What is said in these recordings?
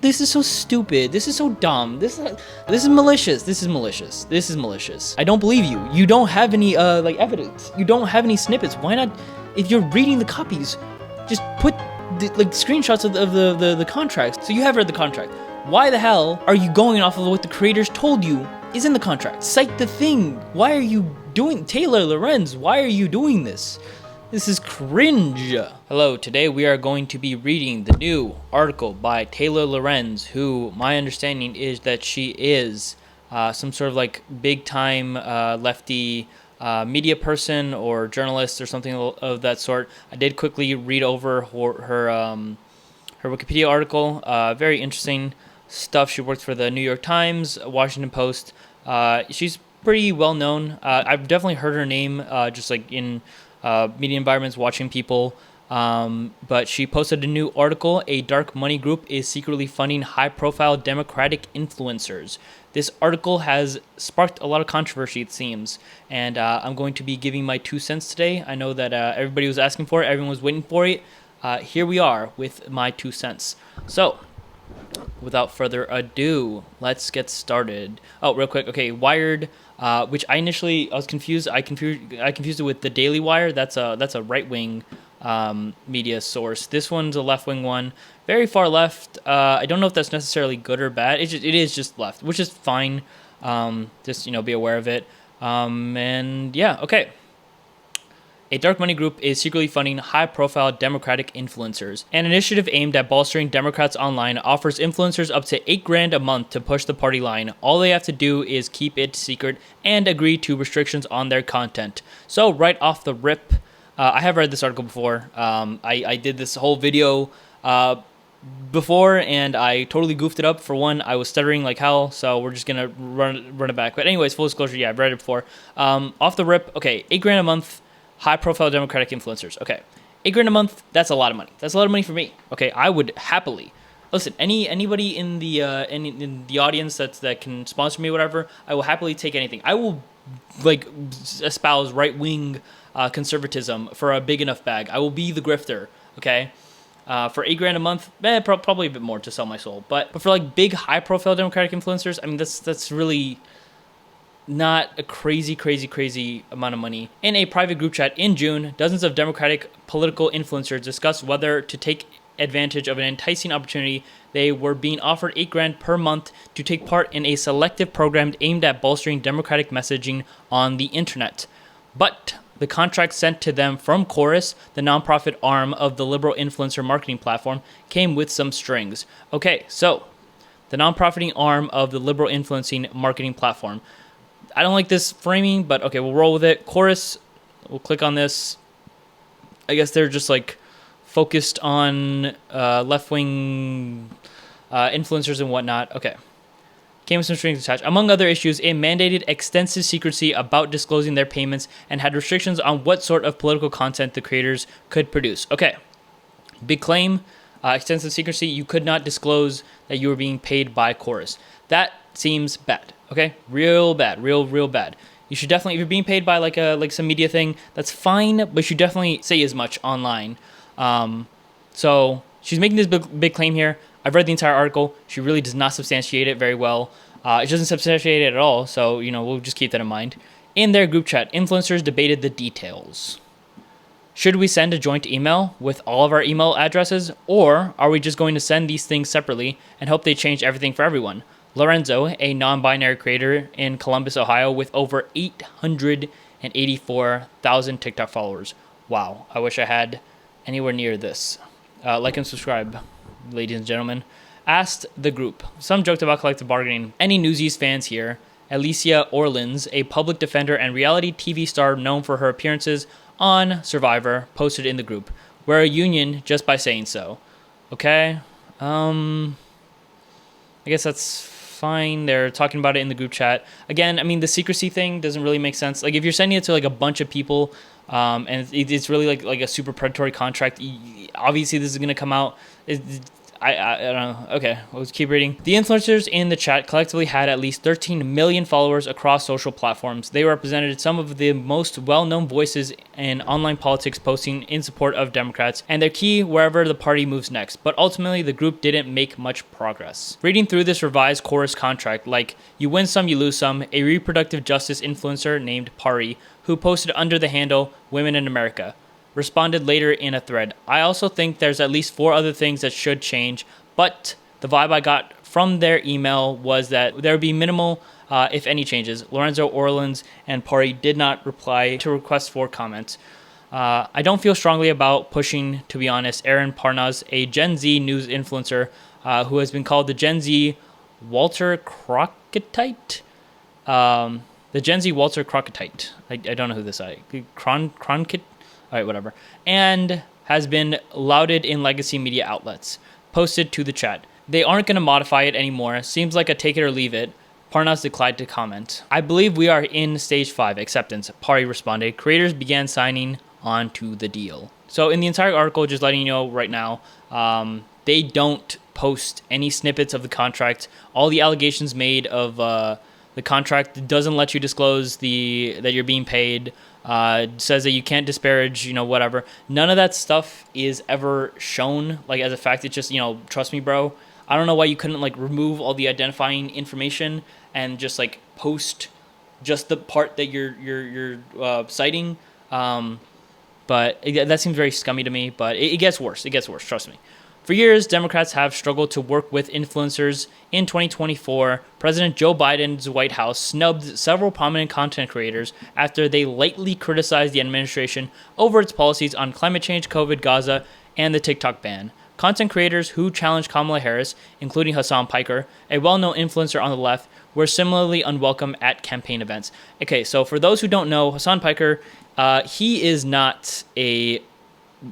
This is so stupid. This is so dumb. This is malicious. This is malicious. This is malicious. I don't believe you. You don't have any like evidence. You don't have any snippets. Why not? If you're reading the copies, just put like screenshots of the contracts. So you have read the contract. Why the hell are you going off of what the creators told you is in the contract? Cite the thing. Why are you doing Taylor Lorenz? Why are you doing this? This is cringe. Hello, today we are going to be reading the new article by Taylor Lorenz, who my understanding is that she is some sort of like big time lefty media person or journalist or something of that sort. I did quickly read over her Wikipedia article. Very interesting stuff. She worked for the New York Times, Washington Post. She's pretty well known. I've definitely heard her name just like in media environments, watching people. But she posted a new article. A dark money group is secretly funding high-profile Democratic influencers. This article has sparked a lot of controversy, it seems, and I'm going to be giving my 2 cents today. I know that everybody was asking for it. Everyone was waiting for it. Here we are with my 2 cents. So, without further ado, let's get started. Oh, real quick. Okay, Wired, which I was confused. I confused it with the Daily Wire. That's a right-wing media source. This one's a left-wing one, very far left. I don't know if that's necessarily good or bad. It is just left, which is fine. Just be aware of it. And yeah, okay. A dark money group is secretly funding high-profile Democratic influencers. An initiative aimed at bolstering Democrats online offers influencers up to $8,000 a month to push the party line. All they have to do is keep it secret and agree to restrictions on their content. So right off the rip, I have read this article before. I did this whole video before, and I totally goofed it up. For one, I was stuttering like hell, so we're just gonna run it back. But anyways, full disclosure, yeah, I've read it before. Off the rip, okay, $8,000 a month. High-profile Democratic influencers. Okay, $8,000 a month. That's a lot of money. That's a lot of money for me. Okay, I would happily listen. Anybody in the audience that can sponsor me, whatever. I will happily take anything. I will like espouse right-wing conservatism for a big enough bag. I will be the grifter. Okay, for $8,000 a month, probably a bit more to sell my soul. But for like big, high-profile Democratic influencers, I mean that's really not a crazy amount of money. In a private group chat in June, dozens of Democratic political influencers discussed whether to take advantage of an enticing opportunity. They were being offered $8,000 per month to take part in a selective program aimed at bolstering Democratic messaging on the internet. But the contract sent to them from Chorus, the nonprofit arm of the liberal influencer marketing platform, came with some strings. Okay, so the nonprofiting arm of the liberal influencing marketing platform. I don't like this framing, but okay, we'll roll with it. Chorus, we'll click on this. I guess they're just like focused on left-wing influencers and whatnot. Okay. Came with some strings attached. Among other issues, it mandated extensive secrecy about disclosing their payments and had restrictions on what sort of political content the creators could produce. Okay. Big claim, extensive secrecy. You could not disclose that you were being paid by Chorus. That seems bad. Okay, real bad, real bad. You should definitely, if you're being paid by like some media thing, that's fine, but you should definitely say as much online. So she's making this big claim here. I've read the entire article. She really does not substantiate it very well. It doesn't substantiate it at all, so we'll just keep that in mind. In their group chat, influencers debated the details. Should we send a joint email with all of our email addresses, or are we just going to send these things separately and hope they change everything for everyone? Lorenzo, a non-binary creator in Columbus, Ohio, with over 884,000 TikTok followers. Wow, I wish I had anywhere near this. Like and subscribe, ladies and gentlemen. Asked the group. Some joked about collective bargaining. Any Newsies fans here? Alicia Orleans, a public defender and reality TV star known for her appearances on Survivor, posted in the group. We're a union just by saying so. Okay. I guess that's fine. They're talking about it in the group chat. Again, I mean, the secrecy thing doesn't really make sense. Like, if you're sending it to like a bunch of people, and it's really like a super predatory contract, obviously this is going to come out. I don't know. Okay, let's keep reading. The influencers in the chat collectively had at least 13 million followers across social platforms. They represented some of the most well-known voices in online politics, posting in support of Democrats and their key wherever the party moves next. But ultimately, the group didn't make much progress. Reading through this revised chorus contract, like you win some, you lose some, a reproductive justice influencer named Pari, who posted under the handle Women in America, responded later in a thread. I also think there's at least 4 other things that should change, but the vibe I got from their email was that there would be minimal, if any, changes. Lorenzo, Orleans, and Pari did not reply to requests for comments. I don't feel strongly about pushing, to be honest. Aaron Parnas, a Gen Z news influencer who has been called the Gen Z Walter Cronkite. The Gen Z Walter Cronkite. I don't know who this is. Cronkite? All right, whatever. And has been lauded in legacy media outlets. Posted to the chat. They aren't going to modify it anymore. Seems like a take it or leave it. Parnas declined to comment. I believe we are in stage 5, acceptance. Pari responded. Creators began signing on to the deal. So in the entire article, just letting you know right now, they don't post any snippets of the contract. All the allegations made of the contract doesn't let you disclose that you're being paid. Says that you can't disparage, whatever. None of that stuff is ever shown, like, as a fact. It's just, trust me, bro. I don't know why you couldn't, like, remove all the identifying information and just, like, post just the part that you're citing. But that seems very scummy to me. But it gets worse. It gets worse. Trust me. For years, Democrats have struggled to work with influencers. In 2024, President Joe Biden's White House snubbed several prominent content creators after they lightly criticized the administration over its policies on climate change, COVID, Gaza, and the TikTok ban. Content creators who challenged Kamala Harris, including Hassan Piker, a well-known influencer on the left, were similarly unwelcome at campaign events. Okay, so for those who don't know, Hassan Piker, he is not a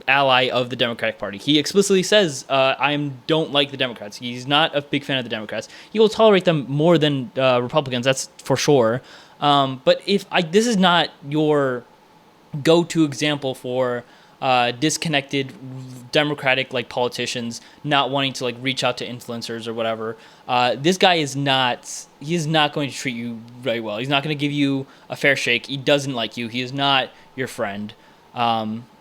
ally of the Democratic Party. He explicitly says, I don't like the Democrats. He's not a big fan of the Democrats. He will tolerate them more than Republicans, that's for sure. But this is not your go-to example for disconnected Democratic politicians not wanting to reach out to influencers or whatever. This guy is not going to treat you very well. He's not going to give you a fair shake. He doesn't like you. He is not your friend.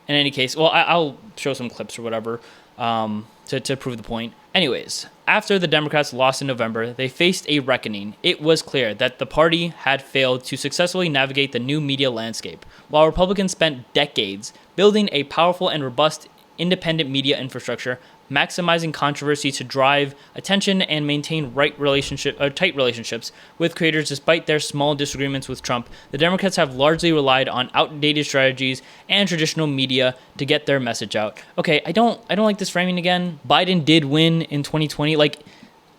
In any case, well, I'll show some clips or whatever to prove the point. Anyways, after the Democrats lost in November, they faced a reckoning. It was clear that the party had failed to successfully navigate the new media landscape, while Republicans spent decades building a powerful and robust independent media infrastructure, maximizing controversy to drive attention and maintain tight relationships with creators despite their small disagreements with Trump. The Democrats have largely relied on outdated strategies and traditional media to get their message out. Okay, I don't like this framing again. Biden did win in 2020.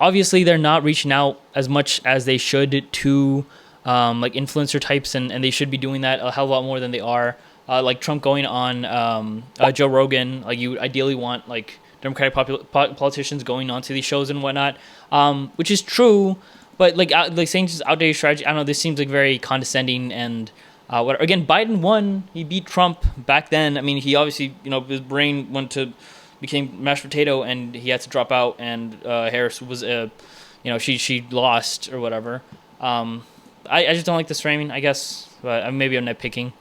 Obviously they're not reaching out as much as they should to influencer types, and they should be doing that a hell of a lot more than they are. Like Trump going on Joe Rogan, you ideally want Democratic politicians going on to these shows and whatnot, which is true, but saying just outdated strategy, I don't know, this seems very condescending and whatever. Again, Biden won, he beat Trump back then. I mean, he obviously, his brain became mashed potato and he had to drop out, and Harris was, she lost or whatever. I just don't like this framing, I guess, but maybe I'm nitpicking.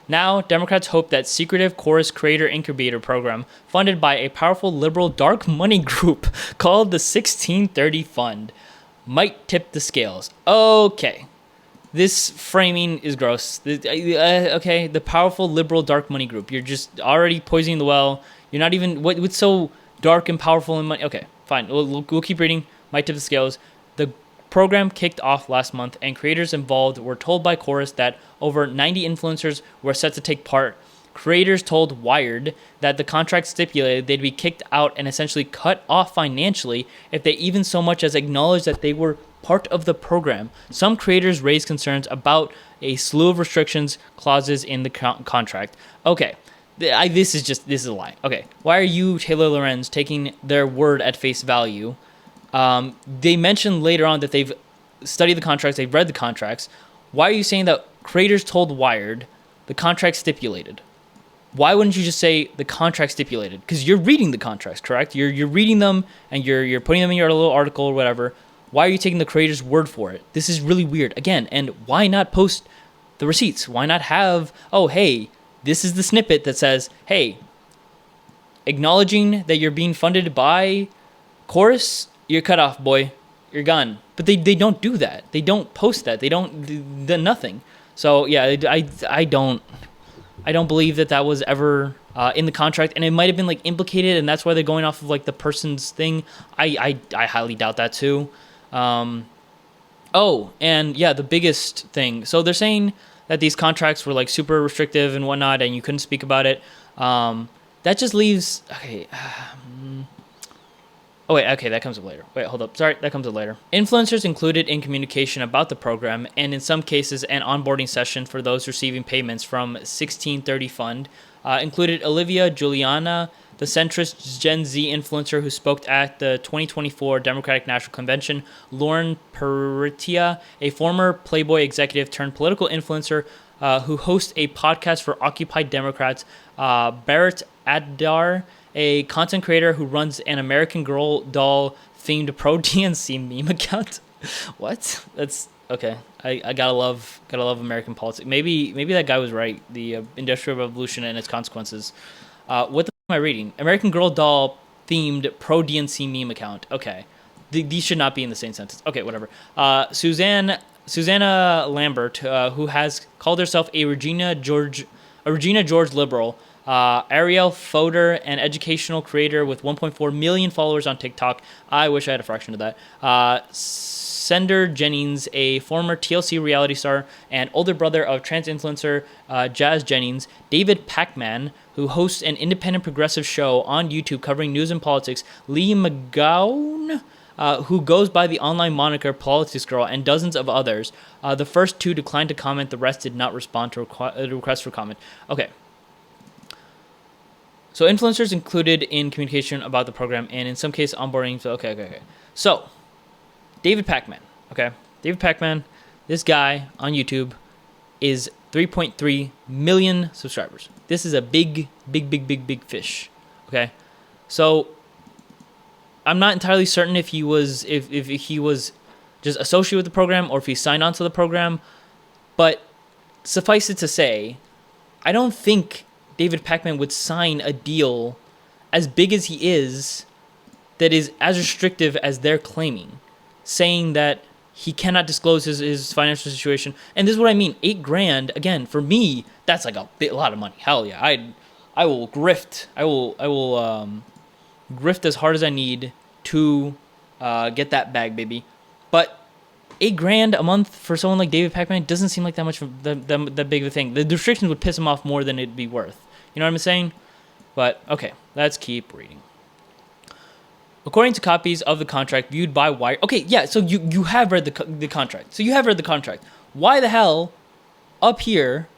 Now, Democrats hope that secretive Chorus Creator Incubator program, funded by a powerful liberal dark money group called the 1630 Fund, might tip the scales. Okay, this framing is gross. Okay, the powerful liberal dark money group. You're just already poisoning the well. You're not even, what's so dark and powerful in money? Okay, fine, we'll keep reading. Might tip the scales. The program kicked off last month, and creators involved were told by Chorus that over 90 influencers were set to take part. Creators told Wired that the contract stipulated they'd be kicked out and essentially cut off financially if they even so much as acknowledged that they were part of the program. Some creators raised concerns about a slew of restrictions clauses in the contract. Okay, this is a lie. Okay, why are you, Taylor Lorenz, taking their word at face value? They mentioned later on that they've studied the contracts, they've read the contracts. Why are you saying that creators told Wired the contract stipulated? why wouldn't you just say the contract stipulated? Because you're reading the contracts, correct? You're reading them and you're putting them in your little article or whatever. Why are you taking the creator's word for it? This is really weird. Again, and why not post the receipts? Why not have, oh, hey, this is the snippet that says, hey, acknowledging that you're being funded by Chorus, you're cut off, boy. You're gone. But they don't do that. They don't post that. They don't do nothing. So yeah, I don't believe that was ever in the contract, and it might have been like implicated, and that's why they're going off of like the person's thing. I highly doubt that too. Oh, and yeah, the biggest thing. So they're saying that these contracts were like super restrictive and whatnot, and you couldn't speak about it. That just leaves. Okay. Oh, wait, okay, that comes up later. Wait, hold up. Sorry, that comes up later. Influencers included in communication about the program, and in some cases, an onboarding session for those receiving payments from 1630 Fund, included Olivia Juliana, the centrist Gen Z influencer who spoke at the 2024 Democratic National Convention, Lauren Peritia, a former Playboy executive turned political influencer who hosts a podcast for Occupy Democrats, Barrett Adar, a content creator who runs an American Girl doll themed pro DNC meme account. What? That's okay. I gotta love American politics. Maybe that guy was right. The Industrial Revolution and its consequences. What the am I reading? American Girl doll themed pro DNC meme account. Okay, these should not be in the same sentence. Okay, whatever. Susanna Lambert, who has called herself a Regina George liberal. Ariel Fodor, an educational creator with 1.4 million followers on TikTok. I wish I had a fraction of that. Sender Jennings, a former TLC reality star and older brother of trans influencer Jazz Jennings. David Pacman, who hosts an independent progressive show on YouTube covering news and politics. Lee McGowan, who goes by the online moniker Politics Girl, and dozens of others. The first two declined to comment. The rest did not respond to requests for comment. Okay. So influencers included in communication about the program, and in some cases onboarding. So okay. So David Pacman. Okay, David Pacman. This guy on YouTube is 3.3 million subscribers. This is a big fish. Okay, so I'm not entirely certain if he was if he was just associated with the program or if he signed on to the program, but suffice it to say, I don't think David Pacman would sign a deal as big as he is that is as restrictive as they're claiming, saying that he cannot disclose his financial situation. And this is what I mean. $8,000, again, for me, that's like a lot of money. Hell yeah. I will grift. I will grift as hard as I need to get that bag, baby. But $8,000 a month for someone like David Pacman doesn't seem like that much of that big of a thing. The restrictions would piss him off more than it'd be worth. You know what I'm saying? But okay, let's keep reading. According to copies of the contract viewed by Wire. Okay, yeah. So you have read the contract. So you have read the contract. Why the hell up here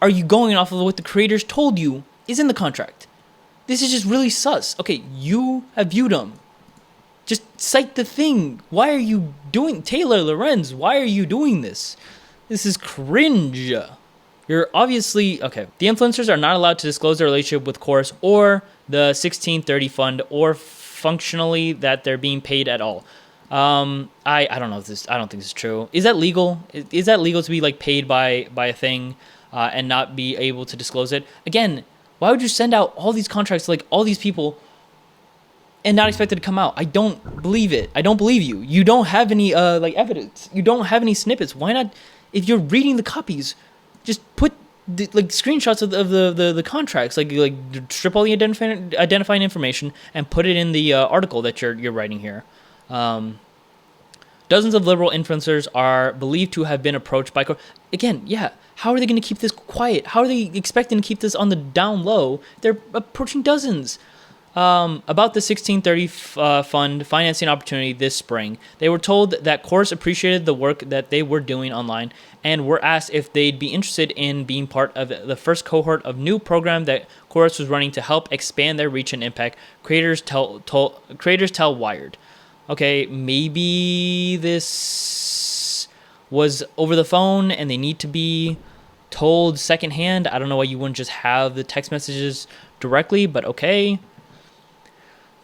are you going off of what the creators told you is in the contract? This is just really sus. Okay, you have viewed them. Just cite the thing. Why are you doing Taylor Lorenz? Why are you doing this? This is cringe. You're obviously okay. The influencers are not allowed to disclose their relationship with Chorus or the 1630 Fund, or functionally that they're being paid at all. I don't know if this. I don't think this is true. Is that legal? Is that legal to be like paid by a thing and not be able to disclose it? Again, why would you send out all these contracts to like all these people and not expect it to come out? I don't believe it. I don't believe you. You don't have any like evidence. You don't have any snippets. Why not? If you're reading the copies, just put like screenshots of the contracts, like strip all the identifying information and put it in the article that you're writing here. Dozens of liberal influencers are believed to have been approached by. Again, yeah. How are they going to keep this quiet? How are they expecting to keep this on the down low? They're approaching dozens. About the 1630 Fund financing opportunity this spring, they were told that Chorus appreciated the work that they were doing online and were asked if they'd be interested in being part of the first cohort of new program that Chorus was running to help expand their reach and impact. Creators tell Wired. Okay, maybe this was over the phone and they need to be told secondhand. I don't know why you wouldn't just have the text messages directly, but okay.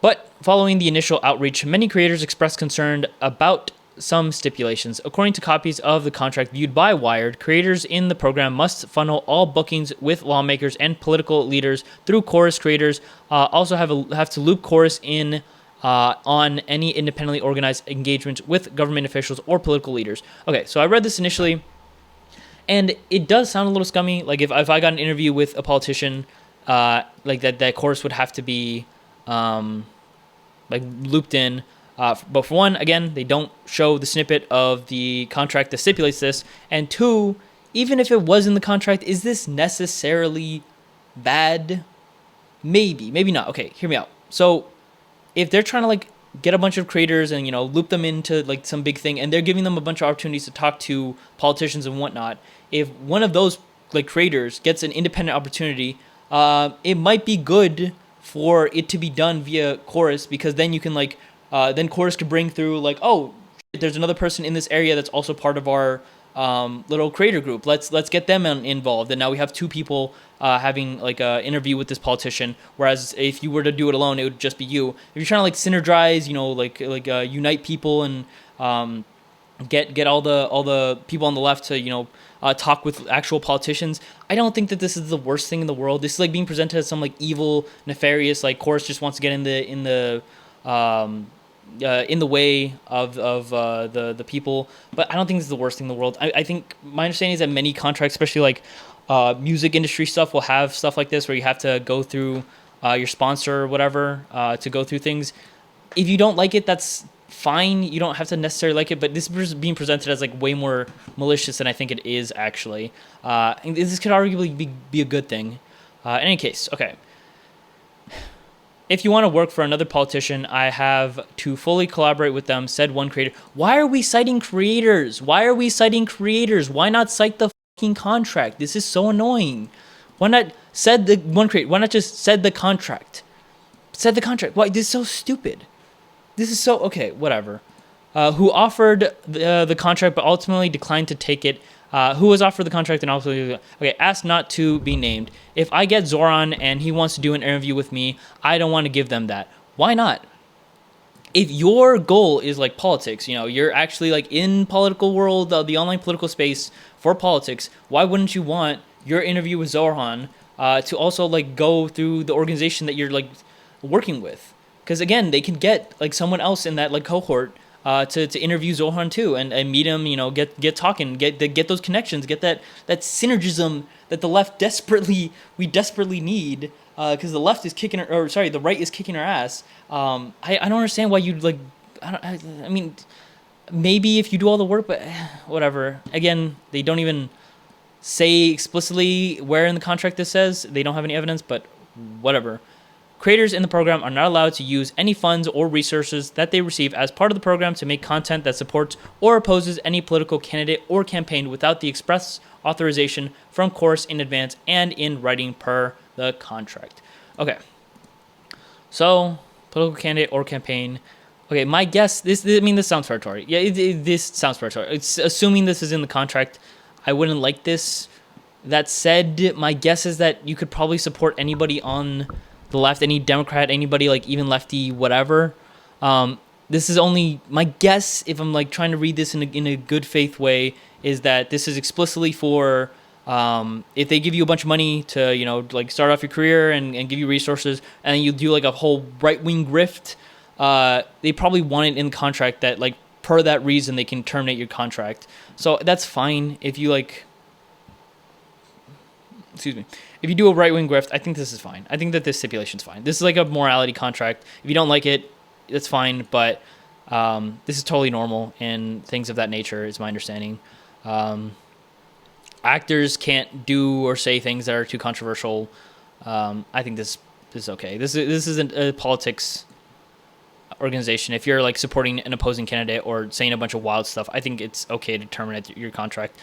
But following the initial outreach, many creators expressed concern about some stipulations. According to copies of the contract viewed by Wired, creators in the program must funnel all bookings with lawmakers and political leaders through Chorus. Creators also have to loop Chorus in on any independently organized engagement with government officials or political leaders. Okay, so I read this initially, and it does sound a little scummy. Like if I got an interview with a politician, like that Chorus would have to be like looped in. But for one, again, they don't show the snippet of the contract that stipulates this. And two, even if it was in the contract, is this necessarily bad? Maybe, maybe not. Okay, hear me out. So if they're trying to like get a bunch of creators and, you know, loop them into like some big thing, and they're giving them a bunch of opportunities to talk to politicians and whatnot, if one of those like creators gets an independent opportunity, it might be good for it to be done via Chorus, because then you can like then Chorus could bring through like, oh, there's another person in this area that's also part of our little creator group. Let's get them involved. And now we have two people having like an interview with this politician. Whereas if you were to do it alone, it would just be you. If you're trying to like synergize, you know, like unite people and get all the people on the left to, you know, talk with actual politicians, I don't think that this is the worst thing in the world. This is like being presented as some like evil, nefarious, like Chorus just wants to get in the way of the people, but I don't think this is the worst thing in the world. I think my understanding is that many contracts, especially like music industry stuff, will have stuff like this where you have to go through your sponsor or whatever to go through things. If you don't like it, that's fine. You don't have to necessarily like it, but this is being presented as like way more malicious than I think it is actually. And this could arguably be a good thing. In any case, okay. If you want to work for another politician, I have to fully collaborate with them, said one creator. Why are we citing creators? Why not cite the fucking contract? This is so annoying. Why not said the one creator? Why not just said the contract? Said the contract. Why? This is so stupid. This is so, okay, whatever. Who offered the contract but ultimately declined to take it. Who was offered the contract and ultimately, okay, asked not to be named. If I get Zoran and he wants to do an interview with me, I don't want to give them that. Why not? If your goal is like politics, you know, you're actually like in political world, the online political space for politics, why wouldn't you want your interview with Zoran to also like go through the organization that you're like working with? Because again, they can get like someone else in that like cohort to interview Zohan too and meet him, you know, get talking, get those connections, get that synergism that the left desperately need, because the left is kicking the right is kicking our ass. I don't understand why you'd like, I mean, maybe if you do all the work, but whatever. Again, they don't even say explicitly where in the contract this says. They don't have any evidence, but whatever. Creators in the program are not allowed to use any funds or resources that they receive as part of the program to make content that supports or opposes any political candidate or campaign without the express authorization from Chorus in advance and in writing per the contract. Okay. So, political candidate or campaign. Okay, my guess, this sounds predatory. Yeah, this sounds predatory. It's assuming this is in the contract. I wouldn't like this. That said, my guess is that you could probably support anybody on the left, any Democrat, anybody like even lefty, whatever. This is only my guess, if I'm like trying to read this in a good faith way, is that this is explicitly for if they give you a bunch of money to, you know, like start off your career and give you resources, and then you do like a whole right-wing grift, they probably want it in the contract that like per that reason they can terminate your contract. So that's fine if you like, if you do a right-wing grift, I think this is fine. I think that this stipulation's fine. This is like a morality contract. If you don't like it, that's fine, but this is totally normal and things of that nature is my understanding. Actors can't do or say things that are too controversial. I think this is okay. This isn't a politics organization. If you're like supporting an opposing candidate or saying a bunch of wild stuff, I think it's okay to terminate your contract.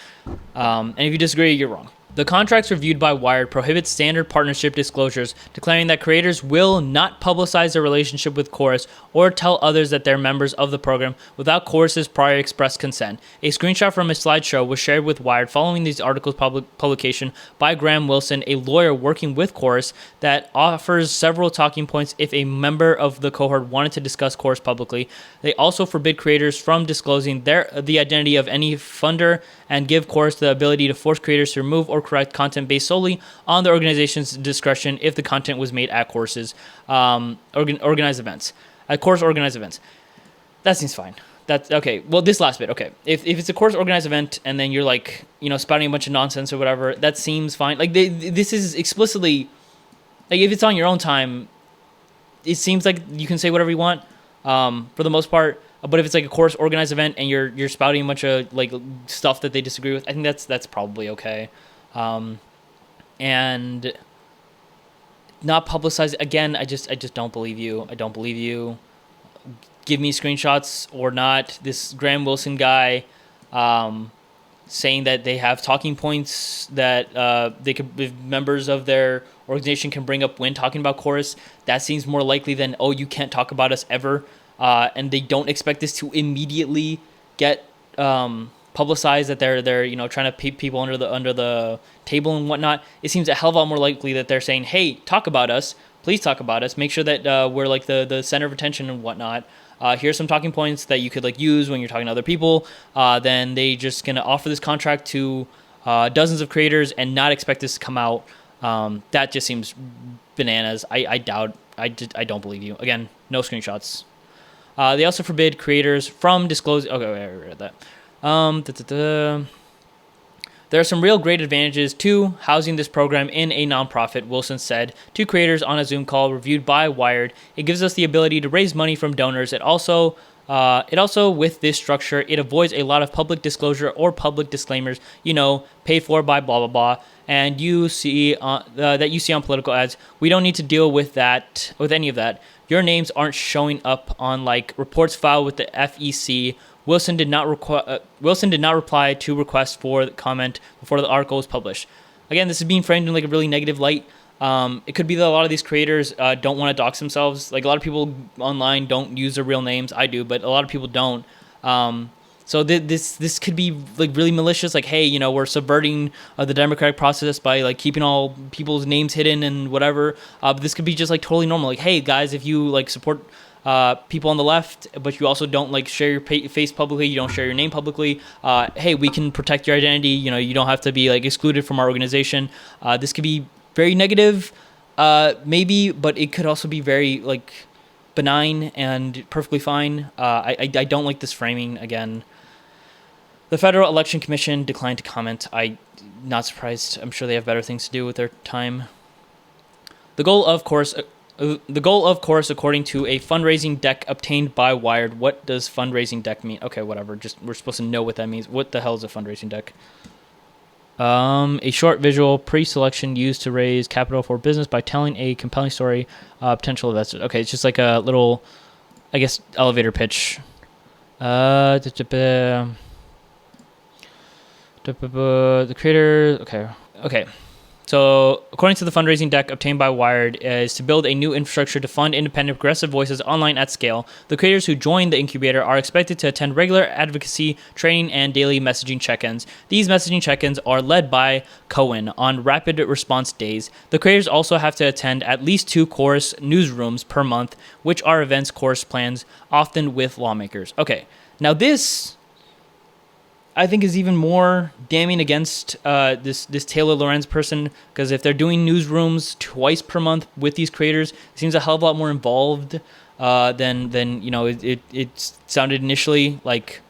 And if you disagree, you're wrong. The contracts reviewed by Wired prohibit standard partnership disclosures, declaring that creators will not publicize their relationship with Chorus or tell others that they're members of the program without Chorus's prior express consent. A screenshot from a slideshow was shared with Wired following these articles' publication by Graham Wilson, a lawyer working with Chorus, that offers several talking points if a member of the cohort wanted to discuss Chorus publicly. They also forbid creators from disclosing the identity of any funder and give Chorus the ability to force creators to remove or correct content based solely on the organization's discretion if the content was made at Chorus's organized events. At Chorus organized events. That seems fine. That's okay. Well, this last bit, okay. If it's a Chorus organized event and then you're like, spouting a bunch of nonsense or whatever, that seems fine. Like this is explicitly, like if it's on your own time, it seems like you can say whatever you want, for the most part. But if it's like a Chorus organized event and you're spouting a bunch of like stuff that they disagree with, I think that's probably okay. And not publicize again. I just don't believe you. I don't believe you. Give me screenshots or not. This Graham Wilson guy, saying that they have talking points that members of their organization can bring up when talking about Chorus. That seems more likely than, oh, you can't talk about us ever. And they don't expect this to immediately get publicized, that they're trying to peep people under the table and whatnot. It seems a hell of a lot more likely that they're saying, hey, talk about us, please talk about us, make sure that we're like the center of attention and whatnot. Here's some talking points that you could like use when you're talking to other people. Then they just gonna offer this contract to dozens of creators and not expect this to come out. That just seems bananas. I don't believe you. Again, no screenshots. They also forbid creators from disclosing. Okay, I read that. There are some real great advantages to housing this program in a nonprofit, Wilson said to creators on a Zoom call reviewed by Wired. It gives us the ability to raise money from donors. It also, with this structure, it avoids a lot of public disclosure or public disclaimers, paid for by blah, blah, blah. And you see that you see on political ads. We don't need to deal with any of that. Your names aren't showing up on like reports filed with the FEC. Wilson did not reply to requests for comment before the article was published. Again, this is being framed in like a really negative light. It could be that a lot of these creators don't want to dox themselves. Like a lot of people online don't use their real names. I do, but a lot of people don't. So this could be like really malicious. Like, hey, we're subverting the democratic process by like keeping all people's names hidden and whatever. But this could be just like totally normal. Like, hey guys, if you like support people on the left, but you also don't like share your face publicly, you don't share your name publicly, hey, we can protect your identity. You don't have to be like excluded from our organization. This could be very negative, maybe, but it could also be very like benign and perfectly fine. I don't like this framing again. The Federal Election Commission declined to comment. I'm not surprised. I'm sure they have better things to do with their time. The goal, of course, according to a fundraising deck obtained by Wired. What does fundraising deck mean? Okay, whatever. Just we're supposed to know what that means. What the hell is a fundraising deck? A short visual pre-selection used to raise capital for business by telling a compelling story, potential investors. Okay, it's just like a little, I guess, elevator pitch. The creator. Okay. So, according to the fundraising deck obtained by Wired, is to build a new infrastructure to fund independent progressive voices online at scale. The creators who join the incubator are expected to attend regular advocacy training and daily messaging check-ins. These messaging check-ins are led by Cohen on rapid response days. The creators also have to attend at least 2 Chorus newsrooms per month, which are events Chorus plans, often with lawmakers. Okay, now this, I think, is even more damning against this Taylor Lorenz person, because if they're doing newsrooms twice per month with these creators, it seems a hell of a lot more involved than it sounded initially. Like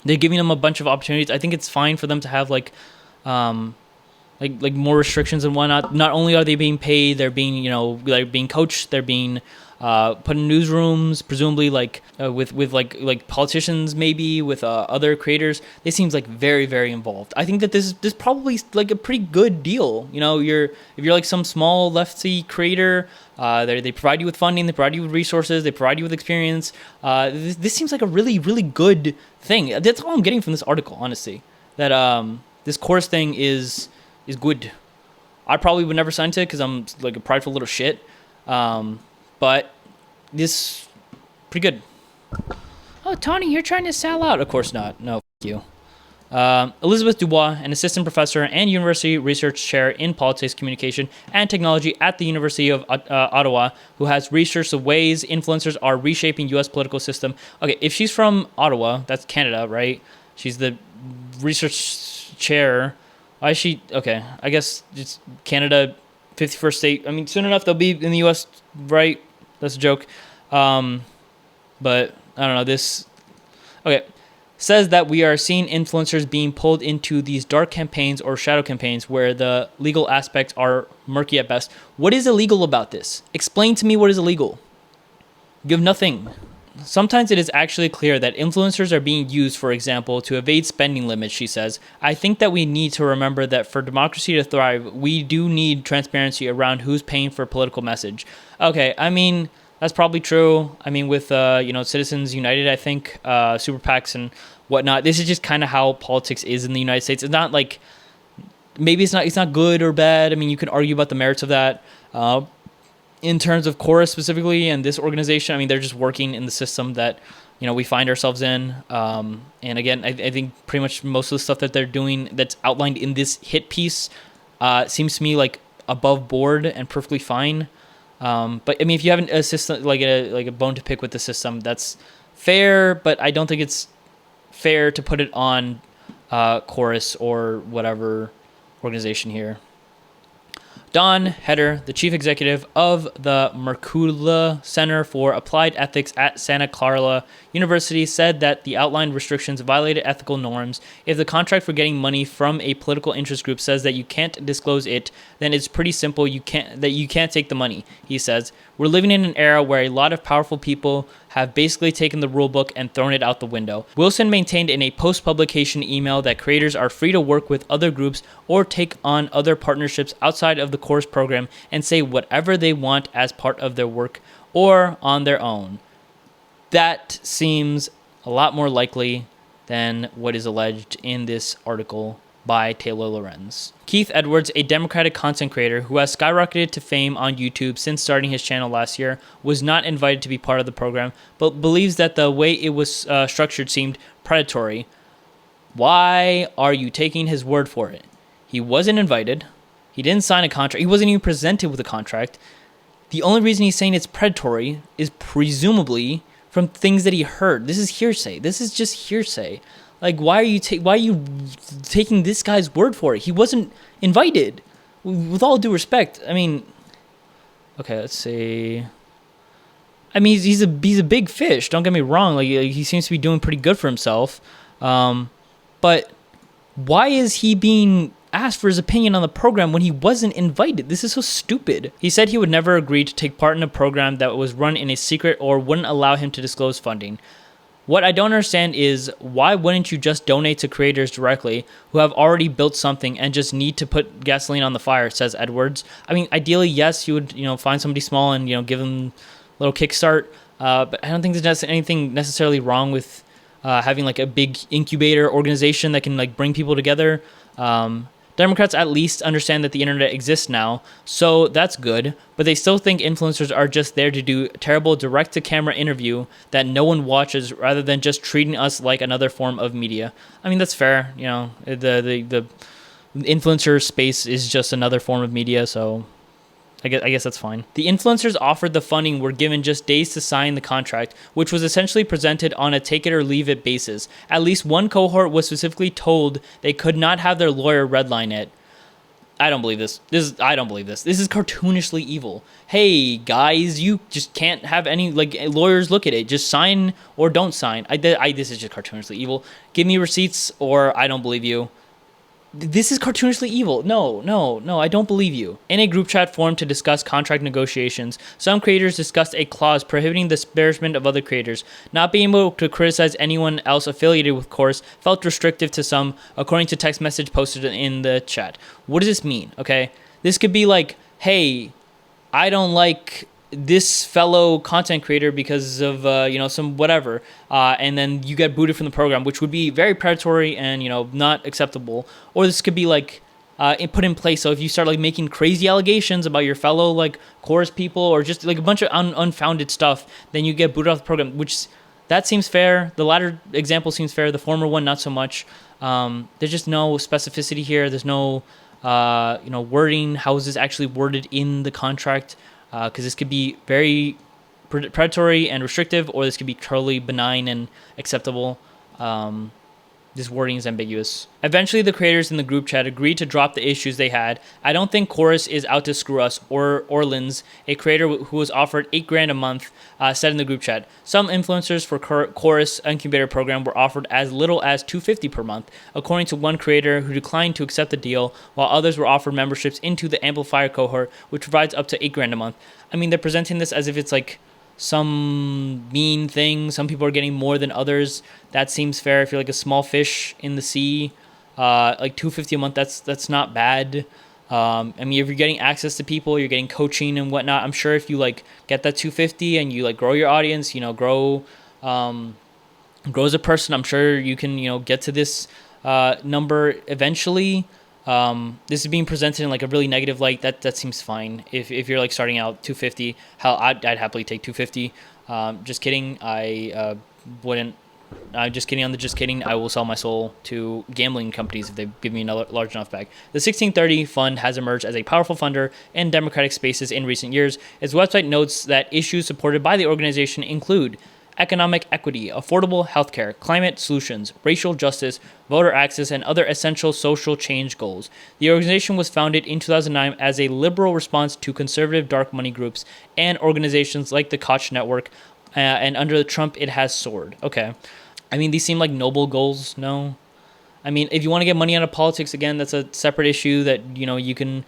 they're giving them a bunch of opportunities. I think it's fine for them to have like more restrictions and whatnot. Not only are they being paid, they're being they're being coached, they're being put in newsrooms, presumably with politicians, maybe with other creators. They seems like very, very involved. I think that this probably like a pretty good deal. If you're like some small lefty creator, they provide you with funding, they provide you with resources, they provide you with experience. This seems like a really, really good thing. That's all I'm getting from this article, honestly. That this course thing is is good. I probably would never sign to it because I'm like a prideful little shit. But this pretty good. Oh, Tony, you're trying to sell out. Of course not. No, you. Elizabeth Dubois, an assistant professor and university research chair in politics, communication, and technology at the University of Ottawa, who has researched the ways influencers are reshaping U.S. political system. Okay, if she's from Ottawa, that's Canada, right? She's the research chair. Why is she? Okay, I guess it's Canada, 51st state. I mean, soon enough they'll be in the U.S., right? That's a joke. But I don't know. This. Okay. Says that we are seeing influencers being pulled into these dark campaigns or shadow campaigns where the legal aspects are murky at best. What is illegal about this? Explain to me what is illegal. You have nothing. Sometimes it is actually clear that influencers are being used, for example, to evade spending limits, she says. I think that we need to remember that for democracy to thrive, we do need transparency around who's paying for a political message. Okay, I mean, that's probably true. I mean, with Citizens United, I think, super PACs and whatnot. This is just kind of how politics is in the United States. It's not like maybe it's not good or bad. I mean, you can argue about the merits of that. In terms of Chorus specifically and this organization, I mean, they're just working in the system that we find ourselves in. And again, I think pretty much most of the stuff that they're doing that's outlined in this hit piece seems to me like above board and perfectly fine. But I mean, if you have a system like a bone to pick with the system, that's fair. But I don't think it's fair to put it on Chorus or whatever organization here. Don Heder, the chief executive of the Mercola Center for Applied Ethics at Santa Clara University, said that the outlined restrictions violated ethical norms. If the contract for getting money from a political interest group says that you can't disclose it, then it's pretty simple. You can't take the money, he says. We're living in an era where a lot of powerful people have basically taken the rule book and thrown it out the window. Wilson maintained in a post-publication email that creators are free to work with other groups or take on other partnerships outside of the course program and say whatever they want as part of their work or on their own. That seems a lot more likely than what is alleged in this article by Taylor Lorenz. Keith Edwards, a Democratic content creator who has skyrocketed to fame on YouTube since starting his channel last year, was not invited to be part of the program, but believes that the way it was structured seemed predatory. Why are you taking his word for it? He wasn't invited. He didn't sign a contract. He wasn't even presented with a contract. The only reason he's saying it's predatory is presumably from things that he heard. This is hearsay. This is just hearsay. Like, why are you taking this guy's word for it? He wasn't invited. With all due respect, I mean, okay, let's see. I mean, he's a big fish. Don't get me wrong. Like he seems to be doing pretty good for himself. But why is he being asked for his opinion on the program when he wasn't invited? This is so stupid. He said he would never agree to take part in a program that was run in a secret or wouldn't allow him to disclose funding. What I don't understand is why wouldn't you just donate to creators directly who have already built something and just need to put gasoline on the fire, says Edwards. I mean, ideally, yes, you would, find somebody small and, give them a little kickstart. But I don't think there's anything necessarily wrong with having like a big incubator organization that can like bring people together. Democrats at least understand that the internet exists now, so that's good, but they still think influencers are just there to do terrible direct-to-camera interview that no one watches rather than just treating us like another form of media. I mean, that's fair. The influencer space is just another form of media, so I guess that's fine. The influencers offered the funding were given just days to sign the contract, which was essentially presented on a take-it-or-leave-it basis. At least one cohort was specifically told they could not have their lawyer redline it. I don't believe this. I don't believe this. This is cartoonishly evil. Hey, guys, you just can't have any, lawyers look at it. Just sign or don't sign. This is just cartoonishly evil. Give me receipts or I don't believe you. This is cartoonishly evil. No, I don't believe you. In a group chat formed to discuss contract negotiations, some creators discussed a clause prohibiting the disparagement of other creators. Not being able to criticize anyone else affiliated with Course felt restrictive to some, according to text message posted in the chat. What does this mean? Okay, this could be like, hey, I don't like this fellow content creator because of some whatever, and then you get booted from the program, which would be very predatory and not acceptable. Or this could be like, put in place. So if you start like making crazy allegations about your fellow like chorus people or just like a bunch of unfounded stuff, then you get booted off the program. Which that seems fair. The latter example seems fair. The former one not so much. There's just no specificity here. There's no wording. How is this actually worded in the contract? Because this could be very predatory and restrictive, or this could be totally benign and acceptable. This wording is ambiguous. Eventually, the creators in the group chat agreed to drop the issues they had. I don't think Chorus is out to screw us, or Orleans, a creator who was offered $8,000 a month, said in the group chat. Some influencers for Chorus incubator program were offered as little as $250 per month, according to one creator who declined to accept the deal, while others were offered memberships into the Amplifier cohort, which provides up to $8,000 a month. I mean, they're presenting this as if it's like some mean thing. Some people are getting more than others. That seems fair. If you're like a small fish in the sea, like $250 a month, that's not bad. I mean, if you're getting access to people, you're getting coaching and whatnot. I'm sure if you like get that $250 and you like grow your audience, grow as a person, I'm sure you can get to this number eventually. This is being presented in like a really negative light. That seems fine. If you're like starting out $250, hell, I'd happily take $250. Just kidding. I wouldn't. I'm just kidding on the just kidding. I will sell my soul to gambling companies if they give me another large enough bag. The 1630 fund has emerged as a powerful funder in democratic spaces in recent years. Its website notes that issues supported by the organization include economic equity, affordable healthcare, climate solutions, racial justice, voter access, and other essential social change goals. The organization was founded in 2009 as a liberal response to conservative dark money groups and organizations like the Koch Network, and under Trump, it has soared. Okay. I mean, these seem like noble goals, no? I mean, if you want to get money out of politics, again, that's a separate issue that, you can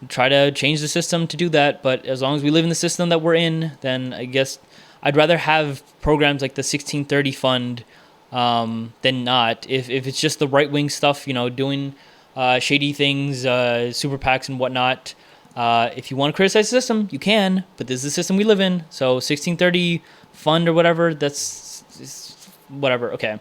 try to change the system to do that, but as long as we live in the system that we're in, then I guess I'd rather have programs like the 1630 fund than not. If it's just the right-wing stuff, doing shady things, super PACs and whatnot, if you want to criticize the system, you can, but this is the system we live in. So 1630 fund or whatever, that's whatever. Okay.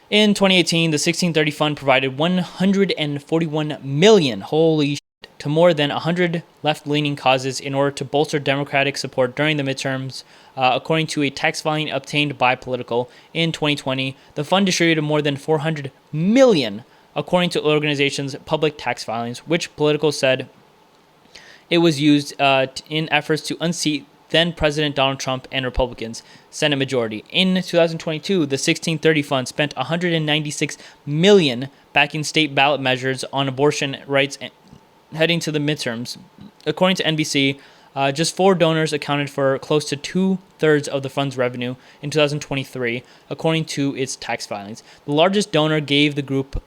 In 2018, the 1630 fund provided $141 million, holy shit, to more than 100 left-leaning causes in order to bolster Democratic support during the midterms, according to a tax filing obtained by Politico in 2020. The fund distributed more than $400 million, according to the organization's public tax filings, which Politico said it was used in efforts to unseat then-President Donald Trump and Republicans' Senate majority. In 2022, the 1630 fund spent $196 million backing state ballot measures on abortion rights heading to the midterms. According to NBC, just 4 donors accounted for close to 2/3 of the fund's revenue in 2023, according to its tax filings. The largest donor gave the group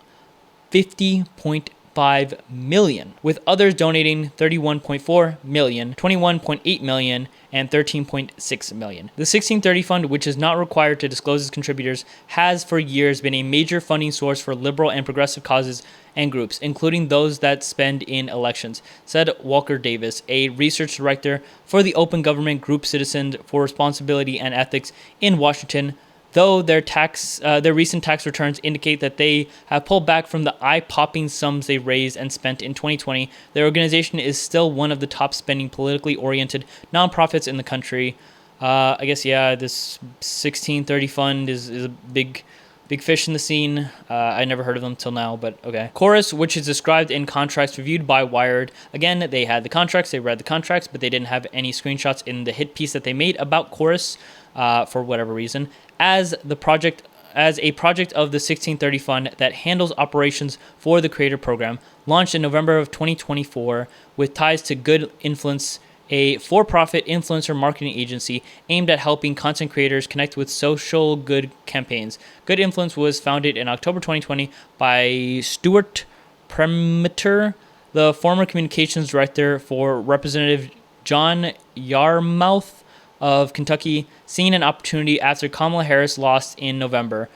$50.5 million, with others donating $31.4 million, $21.8 million, and $13.6 million. The 1630 fund, which is not required to disclose its contributors, has for years been a major funding source for liberal and progressive causes and groups, including those that spend in elections, said Walker Davis, a research director for the Open Government Group Citizens for Responsibility and Ethics in Washington. Though their recent tax returns indicate that they have pulled back from the eye-popping sums they raised and spent in 2020, their organization is still one of the top spending politically oriented nonprofits in the country. I guess, yeah, this 1630 fund is a big fish in the scene. I never heard of them till now, but okay. Chorus, which is described in contracts reviewed by Wired. Again, they had the contracts, they read the contracts, but they didn't have any screenshots in the hit piece that they made about Chorus for whatever reason. As a project of the 1630 fund that handles operations for the Creator Program, launched in November of 2024 with ties to Good Influence, a for-profit influencer marketing agency aimed at helping content creators connect with social good campaigns. Good Influence was founded in October 2020 by Stuart Permeter, the former communications director for Representative John Yarmouth of Kentucky, seeing an opportunity after Kamala Harris lost in November.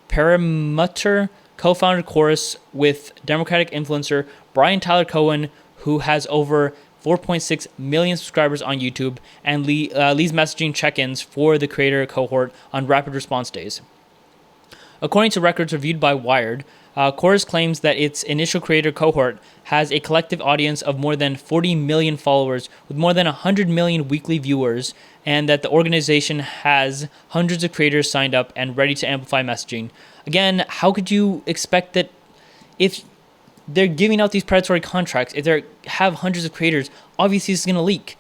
Permeter co-founded Chorus with Democratic influencer Brian Tyler Cohen, who has over 4.6 million subscribers on YouTube, and leads messaging check-ins for the creator cohort on rapid response days. According to records reviewed by Wired, Chorus claims that its initial creator cohort has a collective audience of more than 40 million followers with more than 100 million weekly viewers, and that the organization has hundreds of creators signed up and ready to amplify messaging. Again, how could you expect that if they're giving out these predatory contracts, if they have hundreds of creators, obviously it's going to leak.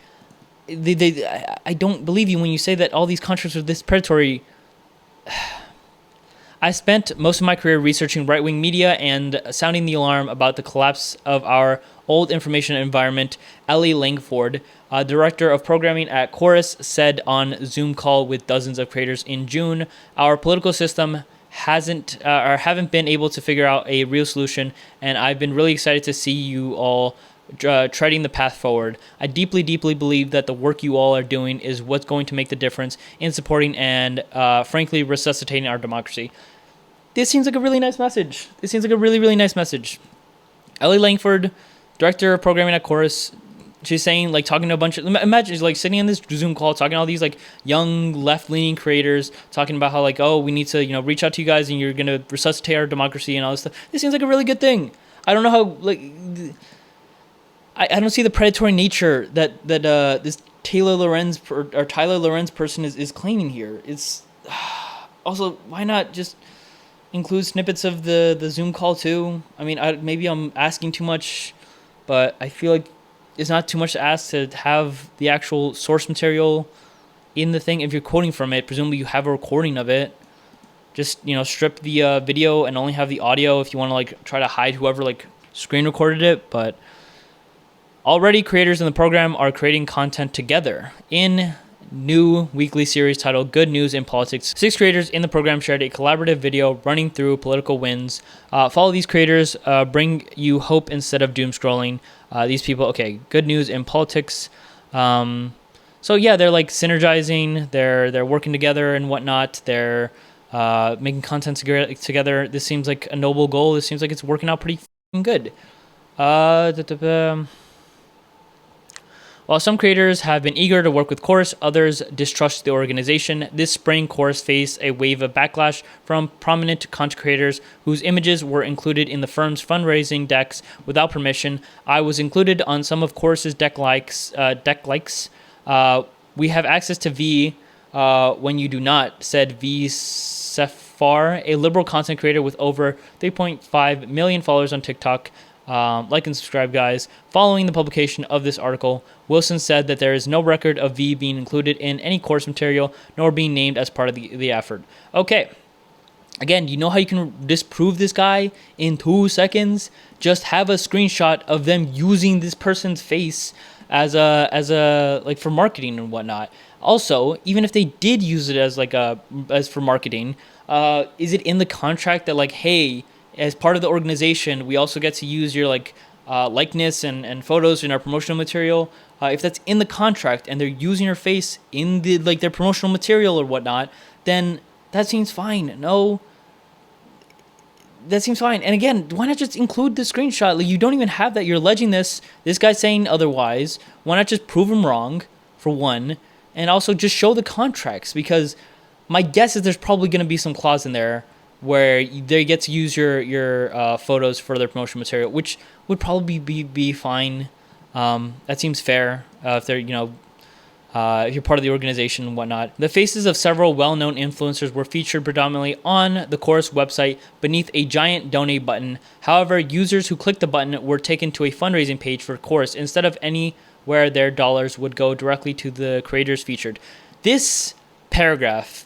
I don't believe you when you say that all these contracts are this predatory. I spent most of my career researching right-wing media and sounding the alarm about the collapse of our old information environment. Ellie Langford, director of programming at Chorus, said on Zoom call with dozens of creators in June, "Our political system haven't been able to figure out a real solution, and I've been really excited to see you all treading the path forward. I deeply, deeply believe that the work you all are doing is what's going to make the difference in supporting and, frankly, resuscitating our democracy." This seems like a really nice message. This seems like a really, really nice message. Ellie Langford, director of programming at Chorus, she's saying, like, talking to a bunch of, imagine, she's, like, sitting on this Zoom call, talking to all these, like, young left-leaning creators, talking about how, like, oh, we need to, reach out to you guys, and you're going to resuscitate our democracy and all this stuff. This seems like a really good thing. I don't know how, like, I don't see the predatory nature that this Taylor Lorenz person is claiming here. It's also, why not just include snippets of the Zoom call too? I mean, maybe I'm asking too much, but I feel like it's not too much to ask to have the actual source material in the thing. If you're quoting from it, presumably you have a recording of it. Just, strip the video and only have the audio if you want to, like, try to hide whoever, like, screen recorded it. But already creators in the program are creating content together in new weekly series titled Good News in Politics. 6 creators in the program shared a collaborative video running through political wins. Follow these creators, bring you hope instead of doom scrolling. These people, okay, Good News in Politics. So yeah, they're like synergizing, they're working together and whatnot. They're making content together. This seems like a noble goal. This seems like it's working out pretty good. While some creators have been eager to work with Chorus, others distrust the organization. This spring, Chorus faced a wave of backlash from prominent content creators whose images were included in the firm's fundraising decks without permission. I was included on some of Chorus's deck likes. We have access to V when you do not, said V. Sefar, a liberal content creator with over 3.5 million followers on TikTok. Like and subscribe, guys. Following the publication of this article, Wilson said that there is no record of V being included in any course material, nor being named as part of the effort. Okay. Again, you know how you can disprove this guy in 2 seconds? Just have a screenshot of them using this person's face as a like for marketing and whatnot. Also, even if they did use it as for marketing, is it in the contract that, like, hey, as part of the organization, we also get to use your likeness and photos in our promotional material? If that's in the contract and they're using your face in their promotional material or whatnot, then that seems fine. No, that seems fine. And again, why not just include the screenshot? Like, you don't even have that. You're alleging this guy's saying otherwise. Why not just prove him wrong, for one, and also just show the contracts? Because my guess is there's probably going to be some clause in there where they get to use your photos for their promotional material, which would probably be fine. That seems fair if they're if you're part of the organization and whatnot. The faces of several well-known influencers were featured predominantly on the Chorus website beneath a giant donate button. However, users who clicked the button were taken to a fundraising page for Chorus instead of anywhere their dollars would go directly to the creators featured. This paragraph,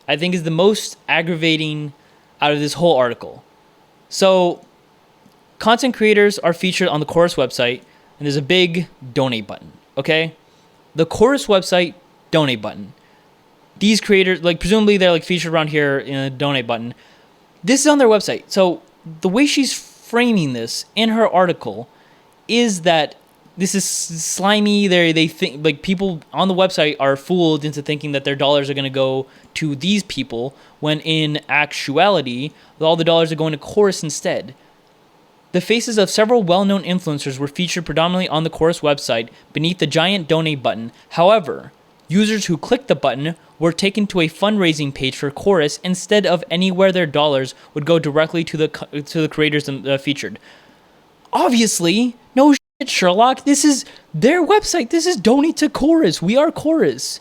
I think, is the most aggravating out of this whole article. So, content creators are featured on the Chorus website, and there's a big donate button, okay? The Chorus website, donate button. These creators, presumably they're, featured around here in a donate button. This is on their website. So, the way she's framing this in her article is that this is slimy. They think, people on the website are fooled into thinking that their dollars are going to go to these people, when in actuality, all the dollars are going to Chorus instead. The faces of several well-known influencers were featured predominantly on the Chorus website beneath the giant donate button. However, users who clicked the button were taken to a fundraising page for Chorus instead of anywhere their dollars would go directly to the creators featured. Obviously, no shit, Sherlock. This is their website. This is donate to Chorus. We are Chorus.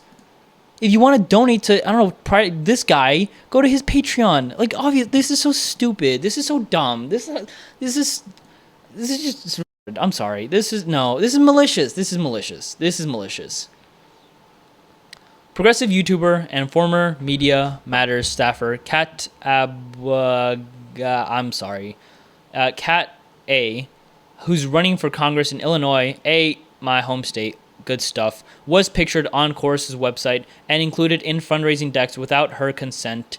If you want to donate to, I don't know, this guy, go to his Patreon. Like, obviously, this is so stupid. This is so dumb. This is just. I'm sorry. This is malicious. This is malicious. Progressive YouTuber and former Media Matters staffer Kat A, who's running for Congress in Illinois, my home state, good stuff, was pictured on Chorus's website and included in fundraising decks without her consent.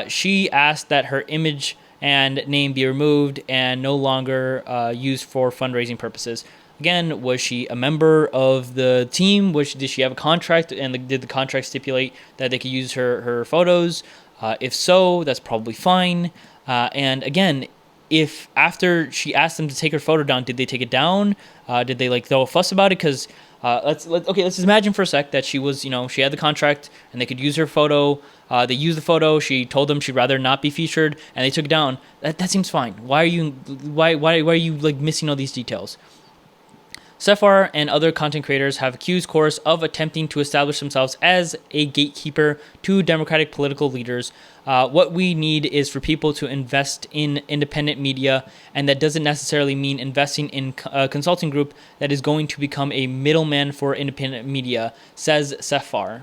She asked that her image and name be removed and no longer used for fundraising purposes. Again, was she a member of the team? Did she have a contract, and did the contract stipulate that they could use her photos? If so, that's probably fine. And again, if after she asked them to take her photo down, did they take it down? Did they throw a fuss about it? Because let's imagine for a sec that she was, she had the contract and they could use her photo. They used the photo. She told them she'd rather not be featured, and they took it down. That seems fine. Why are you missing all these details? Sephar and other content creators have accused Chorus of attempting to establish themselves as a gatekeeper to Democratic political leaders. What we need is for people to invest in independent media, and that doesn't necessarily mean investing in a consulting group that is going to become a middleman for independent media, says Sephar.